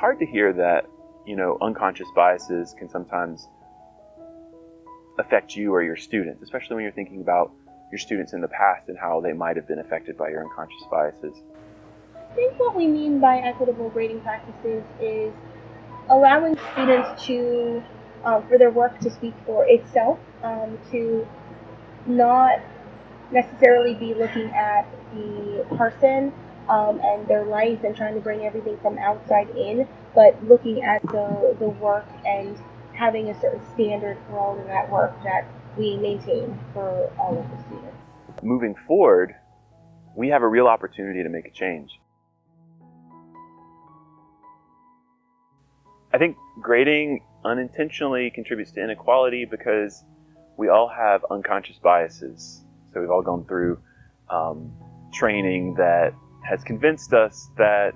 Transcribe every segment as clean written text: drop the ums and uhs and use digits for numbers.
hard to hear that, unconscious biases can sometimes affect you or your students, especially when you're thinking about your students in the past and how they might have been affected by your unconscious biases. I think what we mean by equitable grading practices is allowing students to, for their work to speak for itself, to not necessarily be looking at the person and their life and trying to bring everything from outside in, but looking at the work and having a certain standard for all of that work that we maintain for all of the students. Moving forward, we have a real opportunity to make a change. I think grading unintentionally contributes to inequality because we all have unconscious biases. So we've all gone through training that has convinced us that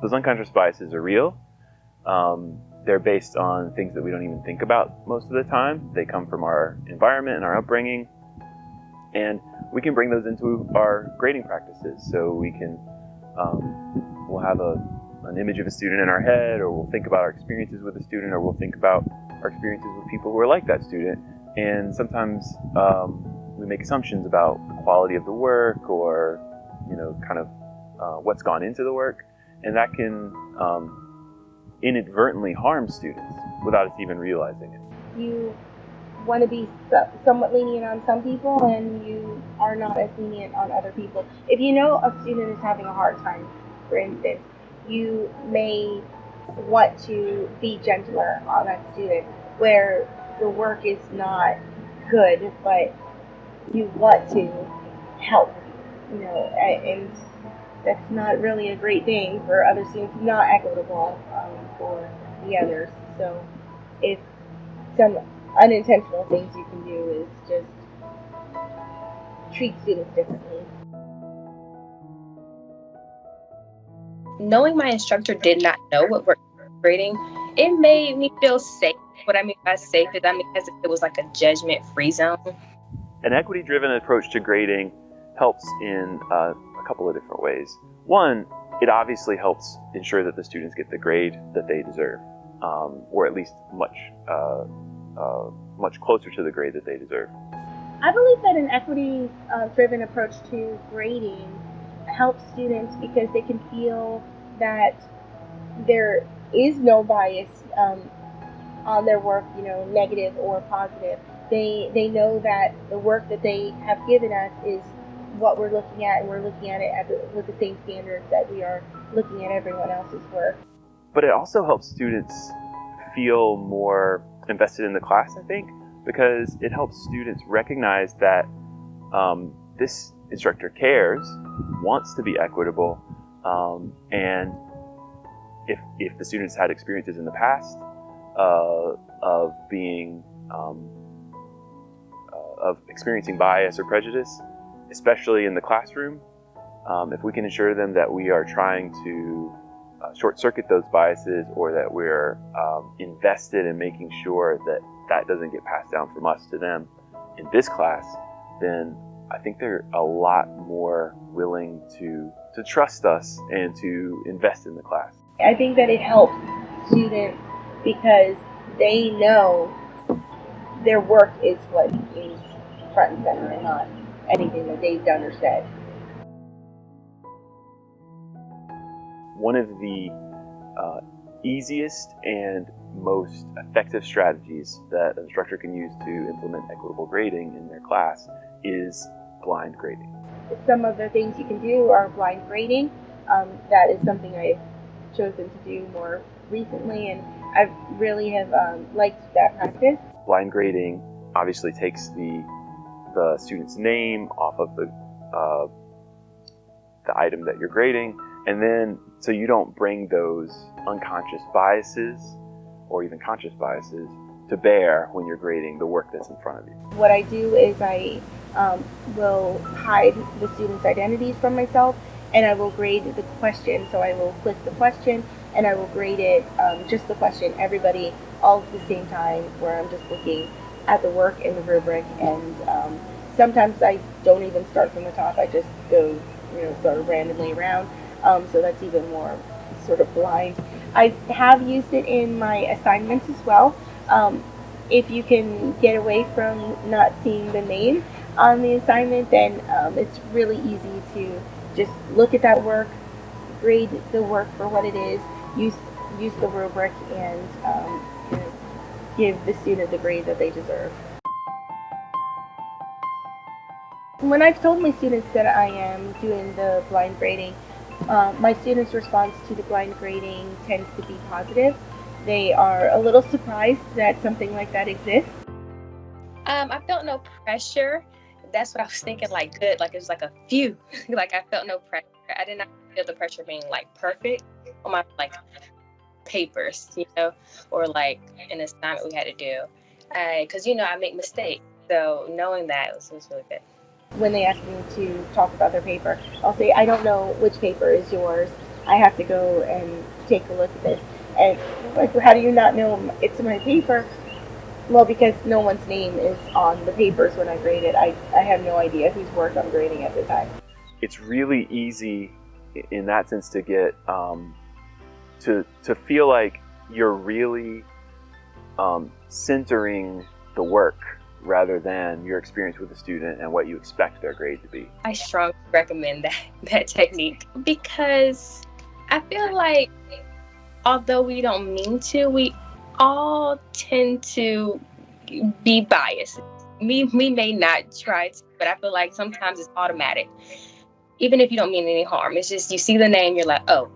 those unconscious biases are real. They're based on things that we don't even think about most of the time. They come from our environment and our upbringing. And we can bring those into our grading practices. So we can, we'll have an image of a student in our head, or we'll think about our experiences with a student, or we'll think about our experiences with people who are like that student. And sometimes we make assumptions about the quality of the work, or what's gone into the work, and that can inadvertently harm students without us even realizing it. You want to be somewhat lenient on some people, and you are not as lenient on other people. If you know a student is having a hard time, for instance, you may want to be gentler on that student where the work is not good, but you want to help, and that's not really a great thing for other students, not equitable for the others. So if some unintentional things you can do is just treat students differently. Knowing my instructor did not know what work grading, it made me feel safe. What I mean by safe is as if it was like a judgment-free zone. An equity-driven approach to grading helps in a couple of different ways. One, it obviously helps ensure that the students get the grade that they deserve, or at least much closer to the grade that they deserve. I believe that an equity-driven approach to grading helps students because they can feel that there is no bias on their work, negative or positive. They know that the work that they have given us is what we're looking at, and we're looking at it with the same standards that we are looking at everyone else's work. But it also helps students feel more invested in the class, I think, because it helps students recognize that this instructor cares, wants to be equitable, and if the students had experiences in the past of being of experiencing bias or prejudice, especially in the classroom, if we can assure them that we are trying to short-circuit those biases, or that we're invested in making sure that that doesn't get passed down from us to them in this class, then I think they're a lot more willing to trust us and to invest in the class. I think that it helps students because they know their work is what is front and center and not anything that they've done or said. One of the easiest and most effective strategies that an instructor can use to implement equitable grading in their class is blind grading. Some of the things you can do are blind grading. That is something I've chosen to do more recently, and I really have liked that practice. Blind grading obviously takes the student's name off of the item that you're grading, and then so you don't bring those unconscious biases or even conscious biases to bear when you're grading the work that's in front of you. What I do is I will hide the students' identities from myself, and I will grade the question. So I will click the question and I will grade it, just the question, everybody, all at the same time, where I'm just looking at the work in the rubric. And sometimes I don't even start from the top. I just go, sort of randomly around. So that's even more sort of blind. I have used it in my assignments as well. Um, if you can get away from not seeing the name on the assignment, then it's really easy to just look at that work, grade the work for what it is, use use the rubric, and give the student the grade that they deserve. When I've told my students that I am doing the blind grading, my students' response to the blind grading tends to be positive. They are a little surprised that something like that exists. I felt no pressure. That's what I was thinking, like good, like it was like a few. Like I felt no pressure. I did not feel the pressure being like perfect on my like papers, or like an assignment we had to do. Because I make mistakes. So knowing that was really good. When they ask me to talk about their paper, I'll say, I don't know which paper is yours. I have to go and take a look at this. And like, how do you not know it's my paper? Well, because no one's name is on the papers when I grade it. I have no idea whose work I'm grading at the time. It's really easy in that sense to get to feel like you're really centering the work rather than your experience with the student and what you expect their grade to be. I strongly recommend that technique, because I feel like although we don't mean to, we all tend to be biased. We may not try to, but I feel like sometimes it's automatic. Even if you don't mean any harm, it's just you see the name, you're like, oh,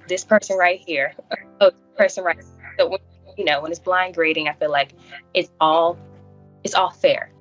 this person right here. Oh, this person right here. So when it's blind grading, I feel like it's all fair.